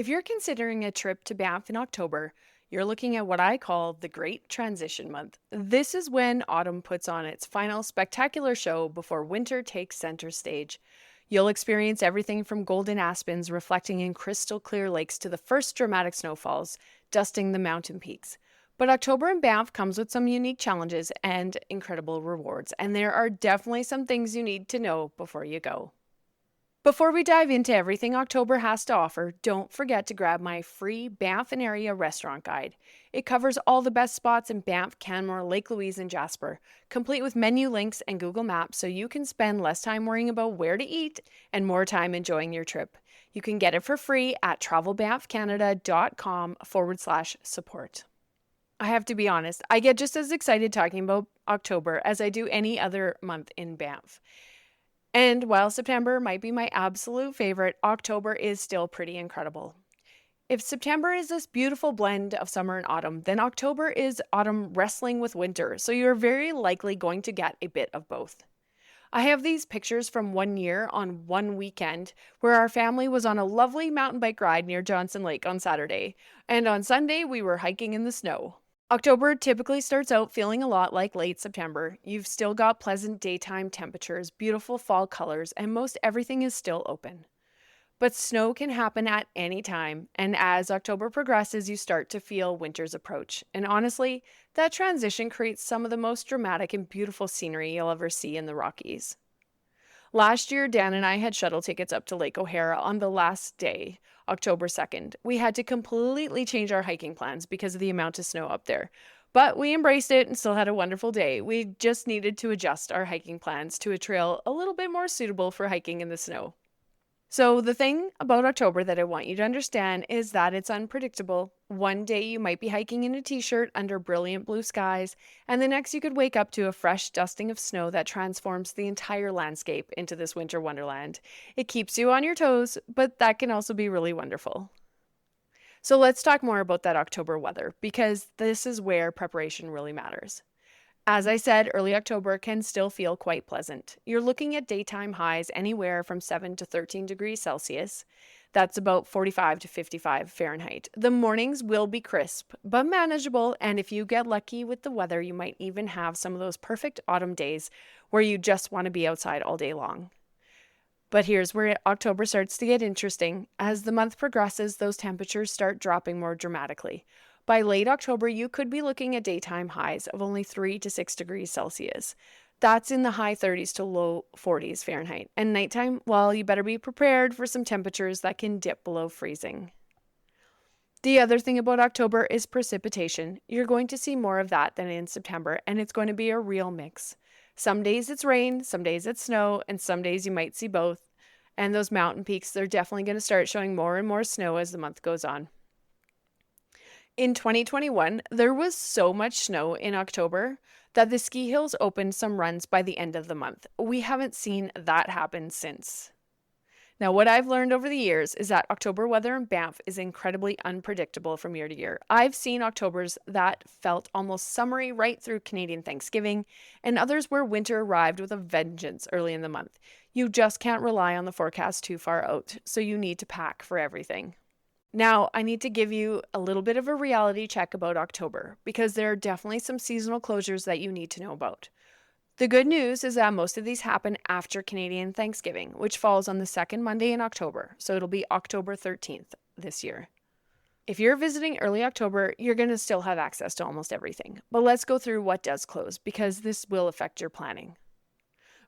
If you're considering a trip to Banff in October, you're looking at what I call the Great Transition Month. This is when autumn puts on its final spectacular show before winter takes center stage. You'll experience everything from golden aspens reflecting in crystal clear lakes to the first dramatic snowfalls, dusting the mountain peaks. But October in Banff comes with some unique challenges and incredible rewards, and there are definitely some things you need to know before you go. Before we dive into everything October has to offer, don't forget to grab my free Banff and Area Restaurant Guide. It covers all the best spots in Banff, Canmore, Lake Louise, and Jasper, complete with menu links and Google Maps so you can spend less time worrying about where to eat and more time enjoying your trip. You can get it for free at travelbanffcanada.com/support. I have to be honest, I get just as excited talking about October as I do any other month in Banff. And while September might be my absolute favorite, October is still pretty incredible. If September is this beautiful blend of summer and autumn, then October is autumn wrestling with winter, so you're very likely going to get a bit of both. I have these pictures from one year on one weekend where our family was on a lovely mountain bike ride near Johnson Lake on Saturday, and on Sunday we were hiking in the snow. October typically starts out feeling a lot like late September. You've still got pleasant daytime temperatures, beautiful fall colors, and most everything is still open. But snow can happen at any time, and as October progresses, you start to feel winter's approach. And honestly, that transition creates some of the most dramatic and beautiful scenery you'll ever see in the Rockies. Last year, Dan and I had shuttle tickets up to Lake O'Hara on the last day, October 2nd. We had to completely change our hiking plans because of the amount of snow up there. But we embraced it and still had a wonderful day. We just needed to adjust our hiking plans to a trail a little bit more suitable for hiking in the snow. So the thing about October that I want you to understand is that it's unpredictable. One day you might be hiking in a t-shirt under brilliant blue skies, and the next you could wake up to a fresh dusting of snow that transforms the entire landscape into this winter wonderland. It keeps you on your toes, but that can also be really wonderful. So let's talk more about that October weather, because this is where preparation really matters. As I said, early October can still feel quite pleasant. You're looking at daytime highs anywhere from 7 to 13 degrees Celsius. That's about 45 to 55 Fahrenheit. The mornings will be crisp, but manageable, and if you get lucky with the weather, you might even have some of those perfect autumn days where you just want to be outside all day long. But here's where October starts to get interesting. As the month progresses, those temperatures start dropping more dramatically. By late October, you could be looking at daytime highs of only 3 to 6 degrees Celsius. That's in the high 30s to low 40s Fahrenheit. And nighttime, well, you better be prepared for some temperatures that can dip below freezing. The other thing about October is precipitation. You're going to see more of that than in September, and it's going to be a real mix. Some days it's rain, some days it's snow, and some days you might see both. And those mountain peaks, they're definitely going to start showing more and more snow as the month goes on. In 2021, there was so much snow in October that the ski hills opened some runs by the end of the month. We haven't seen that happen since. Now, what I've learned over the years is that October weather in Banff is incredibly unpredictable from year to year. I've seen Octobers that felt almost summery right through Canadian Thanksgiving, and others where winter arrived with a vengeance early in the month. You just can't rely on the forecast too far out, so you need to pack for everything. Now, I need to give you a little bit of a reality check about October, because there are definitely some seasonal closures that you need to know about. The good news is that most of these happen after Canadian Thanksgiving, which falls on the second Monday in October, so it'll be October 13th this year. If you're visiting early October, you're going to still have access to almost everything, but let's go through what does close, because this will affect your planning.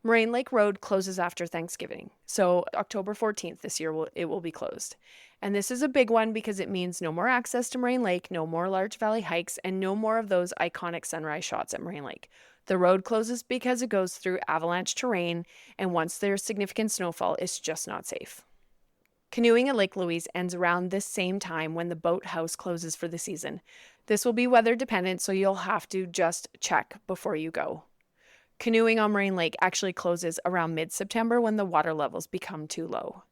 Moraine Lake Road closes after Thanksgiving, so October 14th this year it will be closed. And this is a big one because it means no more access to Moraine Lake, no more large valley hikes, and no more of those iconic sunrise shots at Moraine Lake. The road closes because it goes through avalanche terrain, and once there's significant snowfall, it's just not safe. Canoeing at Lake Louise ends around this same time when the boathouse closes for the season. This will be weather dependent, so you'll have to just check before you go. Canoeing on Moraine Lake actually closes around mid-September when the water levels become too low.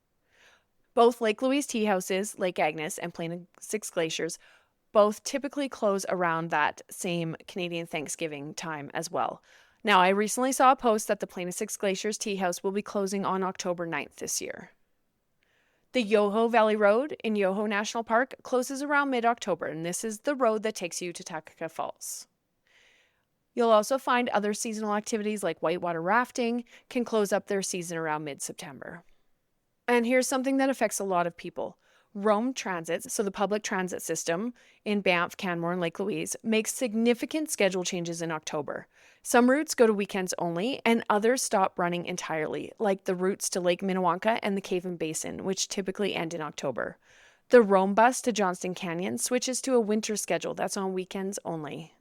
Both Lake Louise tea houses, Lake Agnes, and Plain 6 Glaciers both typically close around that same Canadian Thanksgiving time as well. Now, I recently saw a post that the Plain 6 Glaciers tea house will be closing on October 9th this year. The Yoho Valley Road in Yoho National Park closes around mid-October, and this is the road that takes you to Takaka Falls. You'll also find other seasonal activities like whitewater rafting can close up their season around mid-September. And here's something that affects a lot of people. Rome Transit, so the public transit system in Banff, Canmore, and Lake Louise, makes significant schedule changes in October. Some routes go to weekends only, and others stop running entirely, like the routes to Lake Minnewanka and the Cave and Basin, which typically end in October. The Rome bus to Johnston Canyon switches to a winter schedule that's on weekends only.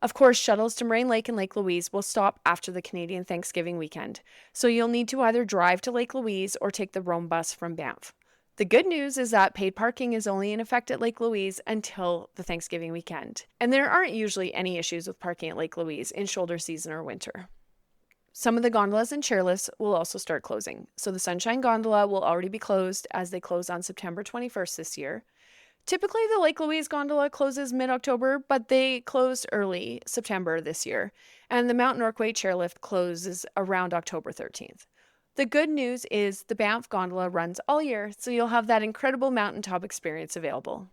Of course, shuttles to Moraine Lake and Lake Louise will stop after the Canadian Thanksgiving weekend, so you'll need to either drive to Lake Louise or take the Rome bus from Banff. The good news is that paid parking is only in effect at Lake Louise until the Thanksgiving weekend, and there aren't usually any issues with parking at Lake Louise in shoulder season or winter. Some of the gondolas and chairlifts will also start closing, so the Sunshine Gondola will already be closed as they close on September 21st this year. Typically, the Lake Louise gondola closes mid-October, but they closed early September this year, and the Mount Norquay chairlift closes around October 13th. The good news is the Banff gondola runs all year, so you'll have that incredible mountaintop experience available.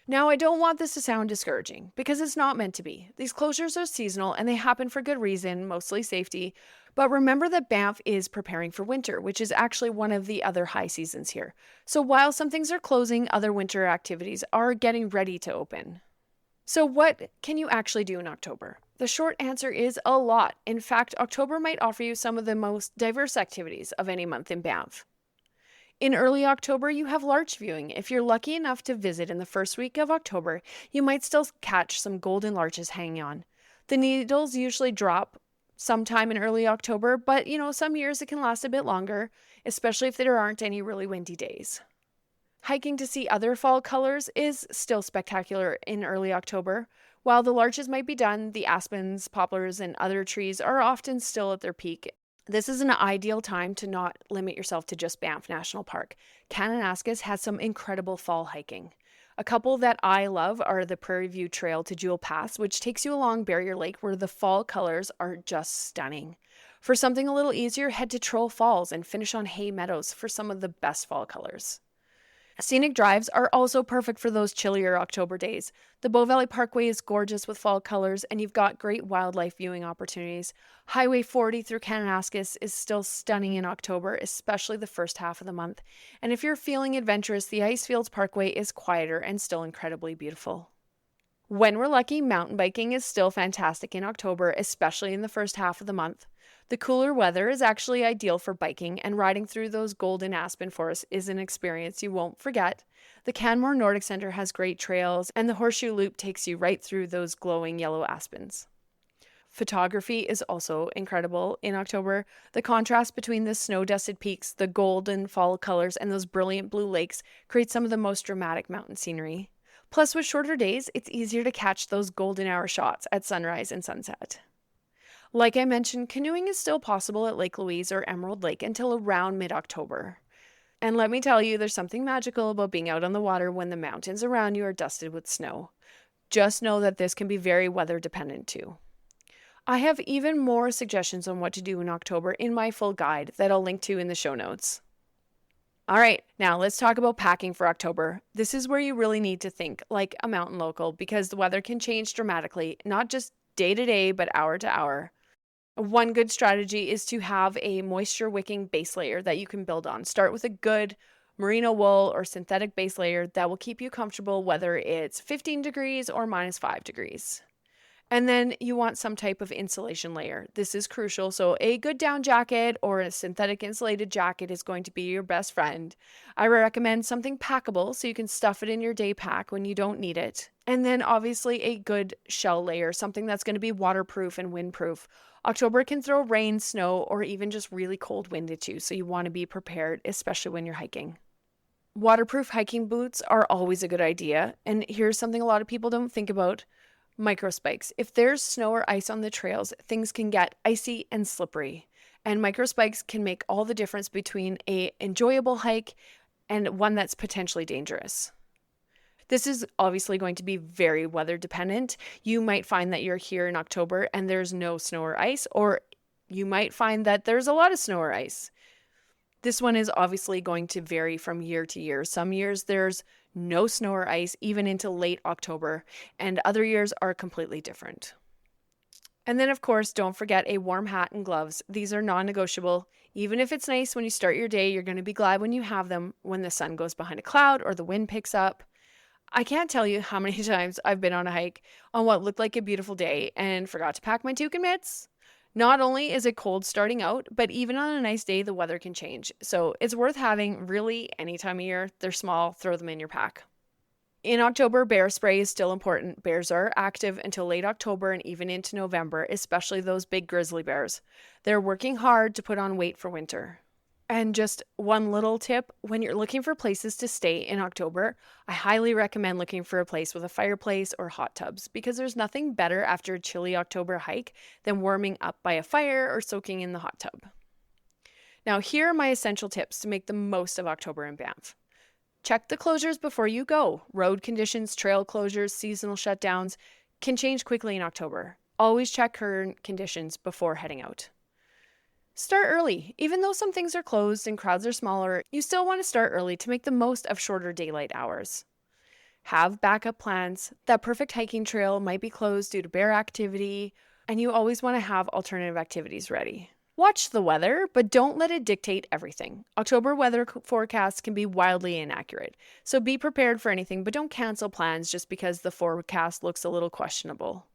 Now, I don't want this to sound discouraging, because it's not meant to be. These closures are seasonal, and they happen for good reason, mostly safety. But remember that Banff is preparing for winter, which is actually one of the other high seasons here. So while some things are closing, other winter activities are getting ready to open. So what can you actually do in October? The short answer is a lot. In fact, October might offer you some of the most diverse activities of any month in Banff. In early October, you have larch viewing. If you're lucky enough to visit in the first week of October, you might still catch some golden larches hanging on. The needles usually drop sometime in early October, but some years it can last a bit longer, especially if there aren't any really windy days. Hiking to see other fall colors is still spectacular in early October. While the larches might be done, the aspens, poplars, and other trees are often still at their peak. This is an ideal time to not limit yourself to just Banff National Park. Kananaskis has some incredible fall hiking. A couple that I love are the Prairie View Trail to Jewel Pass, which takes you along Barrier Lake where the fall colors are just stunning. For something a little easier, head to Troll Falls and finish on Hay Meadows for some of the best fall colors. Scenic drives are also perfect for those chillier October days. The Bow Valley Parkway is gorgeous with fall colors, and you've got great wildlife viewing opportunities. Highway 40 through Kananaskis is still stunning in October, especially the first half of the month. And if you're feeling adventurous, the Icefields Parkway is quieter and still incredibly beautiful. When we're lucky, mountain biking is still fantastic in October, especially in the first half of the month. The cooler weather is actually ideal for biking, and riding through those golden aspen forests is an experience you won't forget. The Canmore Nordic Center has great trails, and the Horseshoe Loop takes you right through those glowing yellow aspens. Photography is also incredible in October. The contrast between the snow-dusted peaks, the golden fall colors, and those brilliant blue lakes creates some of the most dramatic mountain scenery. Plus, with shorter days, it's easier to catch those golden hour shots at sunrise and sunset. Like I mentioned, canoeing is still possible at Lake Louise or Emerald Lake until around mid-October. And let me tell you, there's something magical about being out on the water when the mountains around you are dusted with snow. Just know that this can be very weather dependent too. I have even more suggestions on what to do in October in my full guide that I'll link to in the show notes. All right, now let's talk about packing for October. This is where you really need to think like a mountain local because the weather can change dramatically, not just day to day, but hour to hour. One good strategy is to have a moisture wicking base layer that you can build on. Start with a good merino wool or synthetic base layer that will keep you comfortable whether it's 15 degrees or -5 degrees. And then you want some type of insulation layer. This is crucial. So a good down jacket or a synthetic insulated jacket is going to be your best friend. I recommend something packable so you can stuff it in your day pack when you don't need it. And then obviously a good shell layer, something that's going to be waterproof and windproof. October can throw rain, snow, or even just really cold wind at you, so you want to be prepared, especially when you're hiking. Waterproof hiking boots are always a good idea, and here's something a lot of people don't think about. Microspikes. If there's snow or ice on the trails, things can get icy and slippery, and microspikes can make all the difference between an enjoyable hike and one that's potentially dangerous. This is obviously going to be very weather dependent. You might find that you're here in October and there's no snow or ice, or you might find that there's a lot of snow or ice. This one is obviously going to vary from year to year. Some years there's no snow or ice even into late October, and other years are completely different. And then, of course, don't forget a warm hat and gloves. These are non-negotiable. Even if it's nice when you start your day, you're going to be glad when you have them when the sun goes behind a cloud or the wind picks up. I can't tell you how many times I've been on a hike on what looked like a beautiful day and forgot to pack my toque and mitts. Not only is it cold starting out, but even on a nice day, the weather can change. So it's worth having really any time of year. They're small, throw them in your pack. In October, bear spray is still important. Bears are active until late October and even into November, especially those big grizzly bears. They're working hard to put on weight for winter. And just one little tip, when you're looking for places to stay in October, I highly recommend looking for a place with a fireplace or hot tubs because there's nothing better after a chilly October hike than warming up by a fire or soaking in the hot tub. Now, here are my essential tips to make the most of October in Banff. Check the closures before you go. Road conditions, trail closures, seasonal shutdowns can change quickly in October. Always check current conditions before heading out. Start early. Even though some things are closed and crowds are smaller, you still want to start early to make the most of shorter daylight hours. Have backup plans. That perfect hiking trail might be closed due to bear activity, and you always want to have alternative activities ready. Watch the weather, but don't let it dictate everything. October weather forecasts can be wildly inaccurate, so be prepared for anything, but don't cancel plans just because the forecast looks a little questionable.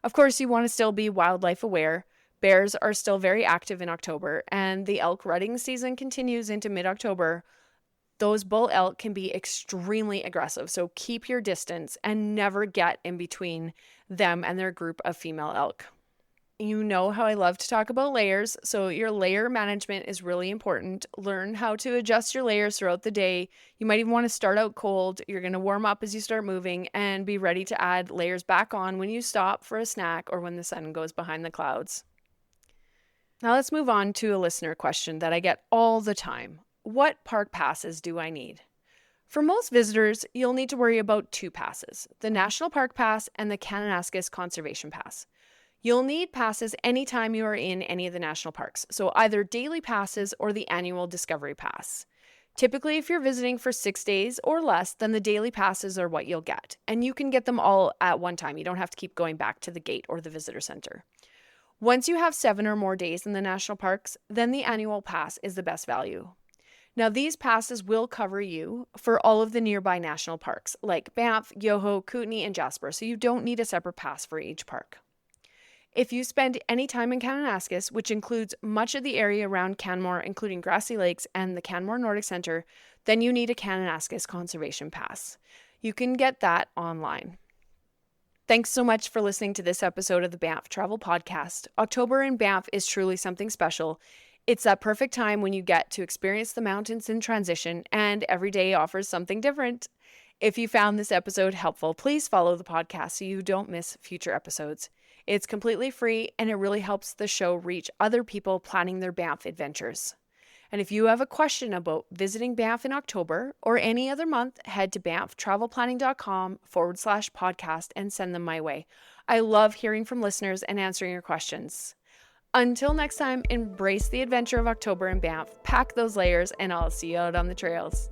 Of course, you want to still be wildlife aware. Bears are still very active in October, and the elk rutting season continues into mid-October. Those bull elk can be extremely aggressive, so keep your distance and never get in between them and their group of female elk. You know how I love to talk about layers, so your layer management is really important. Learn how to adjust your layers throughout the day. You might even want to start out cold. You're going to warm up as you start moving and be ready to add layers back on when you stop for a snack or when the sun goes behind the clouds. Now let's move on to a listener question that I get all the time. What park passes do I need? For most visitors, you'll need to worry about two passes, the National Park Pass and the Kananaskis Conservation Pass. You'll need passes anytime you are in any of the national parks, so either daily passes or the annual Discovery Pass. Typically, if you're visiting for 6 days or less, then the daily passes are what you'll get, and you can get them all at one time. You don't have to keep going back to the gate or the visitor center. Once you have 7 or more days in the national parks, then the annual pass is the best value. Now, these passes will cover you for all of the nearby national parks, like Banff, Yoho, Kootenay, and Jasper, so you don't need a separate pass for each park. If you spend any time in Kananaskis, which includes much of the area around Canmore, including Grassy Lakes and the Canmore Nordic Center, then you need a Kananaskis Conservation Pass. You can get that online. Thanks so much for listening to this episode of the Banff Travel Podcast. October in Banff is truly something special. It's that perfect time when you get to experience the mountains in transition, and every day offers something different. If you found this episode helpful, please follow the podcast so you don't miss future episodes. It's completely free, and it really helps the show reach other people planning their Banff adventures. And if you have a question about visiting Banff in October or any other month, head to banfftravelplanning.com/podcast and send them my way. I love hearing from listeners and answering your questions. Until next time, embrace the adventure of October in Banff, pack those layers, and I'll see you out on the trails.